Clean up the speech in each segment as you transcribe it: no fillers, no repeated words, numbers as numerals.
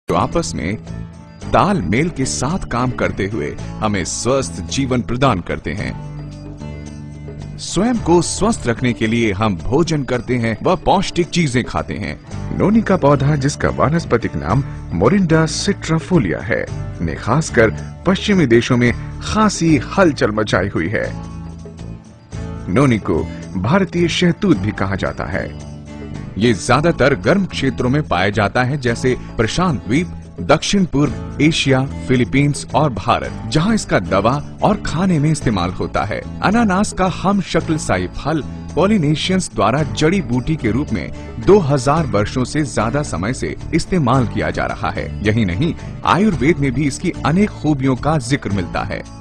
जो आपस में तालमेल के साथ काम करते हुए हमें स्वस्थ जीवन प्रदान करते हैं। स्वयं को स्वस्थ रखने के लिए हम भोजन करते हैं व पौष्टिक चीजें खाते हैं। नोनी का पौधा, जिसका वानस्पतिक नाम मोरिंडा सिट्राफोलिया है, ने खासकर पश्चिमी देशों में खासी हलचल मचाई हुई है। नोनी को भारतीय शहतूत भी कहा जाता है। ये ज्यादातर गर्म क्षेत्रों में पाया जाता है, जैसे प्रशांत द्वीप, दक्षिण पूर्व एशिया, फिलीपींस और भारत, जहां इसका दवा और खाने में इस्तेमाल होता है। अनानास का हम शक्ल साई फल पॉलिनेशियंस द्वारा जड़ी बूटी के रूप में 2000 वर्षों से ज्यादा समय से इस्तेमाल किया जा रहा है। यही नहीं, आयुर्वेद में भी इसकी अनेक खूबियों का जिक्र मिलता है।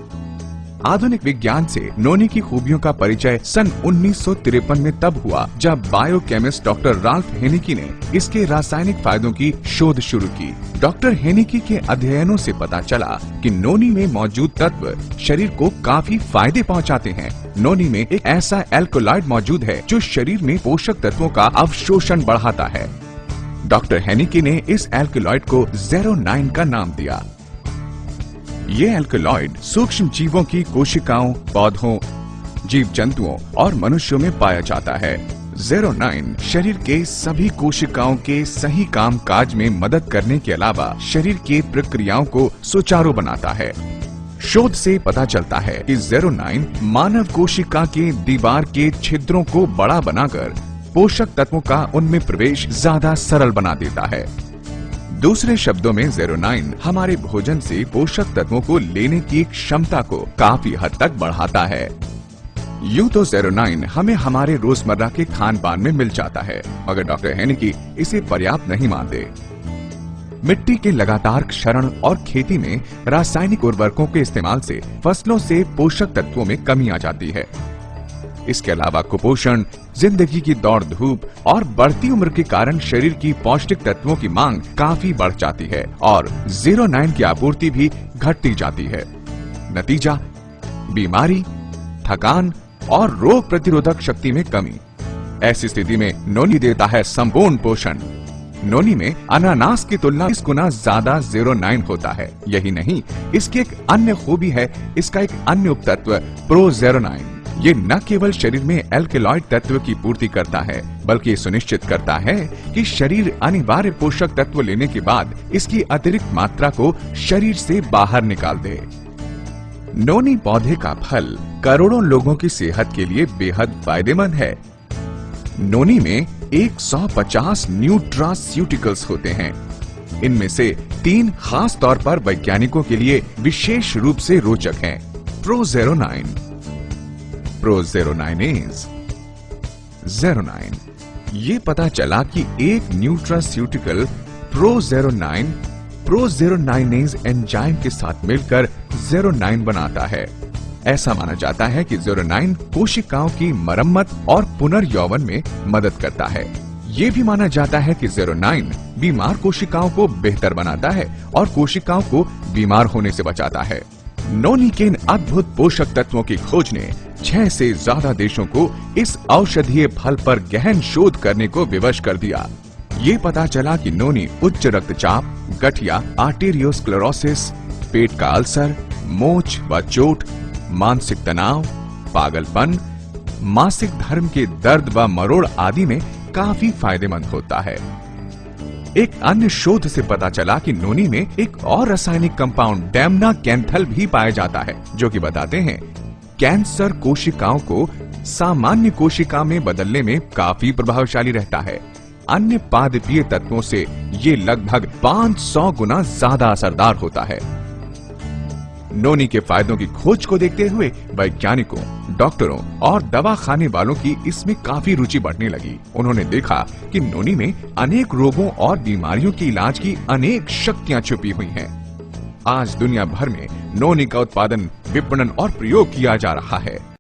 आधुनिक विज्ञान से नोनी की खूबियों का परिचय सन 1953 में तब हुआ जब बायोकेमिस्ट डॉक्टर राल्फ हेनिकी ने इसके रासायनिक फायदों की शोध शुरू की। डॉक्टर हेनिकी के अध्ययनों से पता चला कि नोनी में मौजूद तत्व शरीर को काफी फायदे पहुंचाते हैं। नोनी में एक ऐसा एल्कोलॉइड मौजूद है जो शरीर में पोषक तत्वों का अवशोषण बढ़ाता है। डॉक्टर हेनिकी ने इस एल्कोलॉइड को 09 का नाम दिया। ये एल्कोलॉइड सूक्ष्म जीवों की कोशिकाओं, पौधों, जीव जंतुओं और मनुष्यों में पाया जाता है। 09 शरीर के सभी कोशिकाओं के सही कामकाज में मदद करने के अलावा शरीर के प्रक्रियाओं को सुचारू बनाता है। शोध से पता चलता है कि 09 मानव कोशिका के दीवार के छिद्रों को बड़ा बनाकर पोषक तत्वों का उनमें प्रवेश ज्यादा सरल बना देता है। दूसरे शब्दों में 09 हमारे भोजन से पोषक तत्वों को लेने की क्षमता को काफी हद तक बढ़ाता है। यूं तो 09 हमें हमारे रोजमर्रा के खान पान में मिल जाता है, मगर डॉक्टर हेनिकी इसे पर्याप्त नहीं मानते। मिट्टी के लगातार क्षरण और खेती में रासायनिक उर्वरकों के इस्तेमाल से फसलों से पोषक तत्वों में कमी आ जाती है। इसके अलावा कुपोषण, जिंदगी की दौड़ धूप और बढ़ती उम्र के कारण शरीर की पौष्टिक तत्वों की मांग काफी बढ़ जाती है और 09 की आपूर्ति भी घटती जाती है। नतीजा, बीमारी, थकान और रोग प्रतिरोधक शक्ति में कमी। ऐसी स्थिति में नोनी देता है संपूर्ण पोषण। नोनी में अनानास की तुलना 20 गुना ज्यादा 09 होता है। यही नहीं, इसकी एक अन्य खूबी है, इसका एक अन्य उपतत्व प्रो 09। ये न केवल शरीर में एल्कलॉइड तत्व की पूर्ति करता है, बल्कि सुनिश्चित करता है कि शरीर अनिवार्य पोषक तत्व लेने के बाद इसकी अतिरिक्त मात्रा को शरीर से बाहर निकाल दे। नोनी पौधे का फल करोड़ों लोगों की सेहत के लिए बेहद फायदेमंद है। नोनी में 150 न्यूट्रास्यूटिकल्स होते हैं। इनमें से 3 खास तौर पर वैज्ञानिकों के लिए विशेष रूप से रोचक हैं। प्रो 09 ये पता चला कि एक न्यूट्रास्यूटिकल प्रो 09 एंजाइम के साथ मिलकर 09 बनाता है। ऐसा माना जाता है कि 09 कोशिकाओं की मरम्मत और पुनर्यौवन में मदद करता है। ये भी माना जाता है कि 09 बीमार कोशिकाओं को बेहतर बनाता है और कोशिकाओं को बीमार होने से बचाता है। नोनी के इन अद्भुत पोषक तत्वों की खोज ने 6 से ज्यादा देशों को इस औषधीय फल पर गहन शोध करने को विवश कर दिया। ये पता चला कि नोनी उच्च रक्तचाप, गठिया, आर्टेरियोस्क्लेरोसिस, पेट का अल्सर, मोच व चोट, मानसिक तनाव, पागलपन, मासिक धर्म के दर्द व मरोड़ आदि में काफी फायदेमंद होता है। एक अन्य शोध से पता चला कि नोनी में एक और रासायनिक कंपाउंड डेमनाकैंथल भी पाया जाता है, जो कि बताते हैं कैंसर कोशिकाओं को सामान्य कोशिका में बदलने में काफी प्रभावशाली रहता है। अन्य पादपीय तत्वों से ये लगभग 500 गुना ज्यादा असरदार होता है। नोनी के फायदों की खोज को देखते हुए वैज्ञानिकों, डॉक्टरों और दवा खाने वालों की इसमें काफी रुचि बढ़ने लगी। उन्होंने देखा कि नोनी में अनेक रोगों और बीमारियों के इलाज की अनेक शक्तियां छुपी हुई हैं। आज दुनिया भर में नोनी का उत्पादन, विपणन और प्रयोग किया जा रहा है।